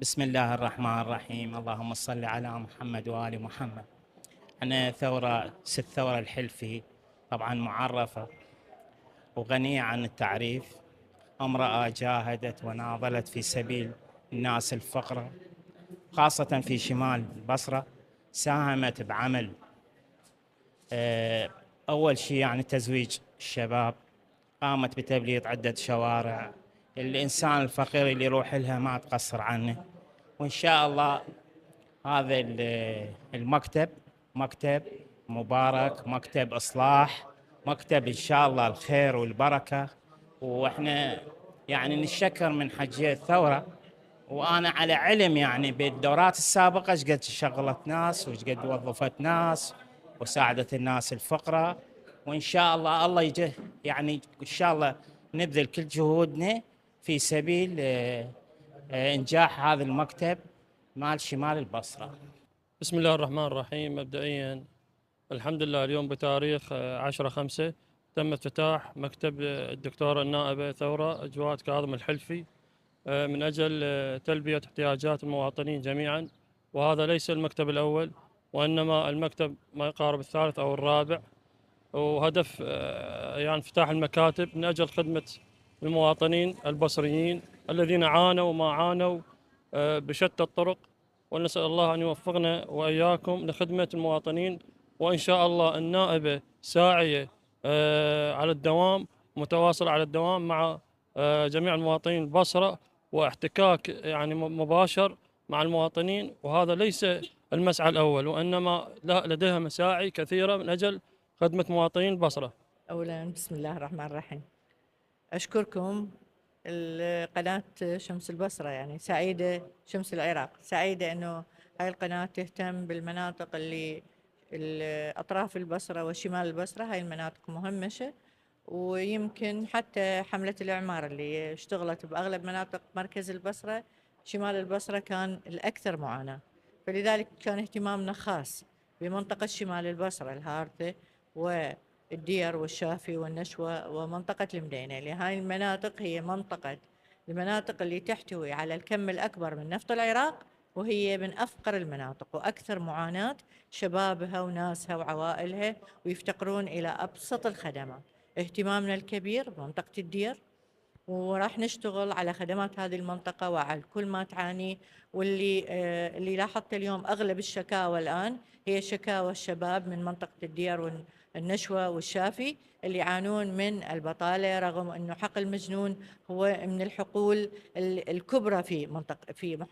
بسم الله الرحمن الرحيم. اللهم صل على محمد وآل محمد. احنا الثورة الحلفي طبعا معرفة وغنية عن التعريف. امرأة جاهدت وناضلت في سبيل الناس الفقراء خاصة في شمال البصرة. ساهمت بعمل آه، أول شيء يعني تزويج الشباب. قامت بتبليط عدة شوارع. الإنسان الفقير اللي يروح لها ما تقصر عنه. وإن شاء الله هذا المكتب مكتب مبارك، مكتب إصلاح، مكتب إن شاء الله الخير والبركة. وإحنا يعني نتشكر من حجية الثورة. وأنا على علم يعني بالدورات السابقة إيش قد شغلت ناس وإيش قد وظفت ناس وساعدت الناس الفقراء. وإن شاء الله الله يجه يعني إن شاء الله نبذل كل جهودنا في سبيل إنجاح هذا المكتب مال شمال البصرة. بسم الله الرحمن الرحيم. مبدئيا الحمد لله، اليوم بتاريخ 10/5 تم افتتاح مكتب الدكتورة النائبة ثورة جواد كاظم الحلفي من أجل تلبية احتياجات المواطنين جميعا. وهذا ليس المكتب الأول، وإنما المكتب ما يقارب الثالث أو الرابع. وهدف يعني افتتاح المكاتب من أجل خدمة المواطنين البصريين الذين عانوا وما عانوا بشتى الطرق. ونسأل الله أن يوفقنا وإياكم لخدمة المواطنين. وإن شاء الله النائبة ساعية على الدوام، متواصل على الدوام مع جميع المواطنين البصرة، واحتكاك يعني مباشر مع المواطنين. وهذا ليس المسعى الأول، وإنما لديها مساعي كثيرة من أجل خدمة مواطنين البصرة. أولا بسم الله الرحمن الرحيم. أشكركم القناة شمس البصرة، يعني سعيدة شمس العراق، سعيدة أنه هاي القناة تهتم بالمناطق اللي أطراف البصرة وشمال البصرة. هاي المناطق مهمشة، ويمكن حتى حملة الإعمار اللي اشتغلت بأغلب مناطق مركز البصرة، شمال البصرة كان الأكثر معاناة. فلذلك كان اهتمامنا خاص بمنطقة شمال البصرة، الهارثة والدير والشافي والنشوة ومنطقة المدينة. لهاي المناطق هي المناطق اللي تحتوي على الكم الأكبر من نفط العراق، وهي من أفقر المناطق وأكثر معاناة شبابها وناسها وعوائلها، ويفتقرون إلى أبسط الخدمات. اهتمامنا الكبير بمنطقة الدير، وراح نشتغل على خدمات هذه المنطقة وعلى كل ما تعاني. اللي لاحظت اليوم أغلب الشكاوى الآن هي شكاوى الشباب من منطقة الدير والنشوة والشافي، اللي يعانون من البطالة، رغم أنه حقل مجنون هو من الحقول الكبرى في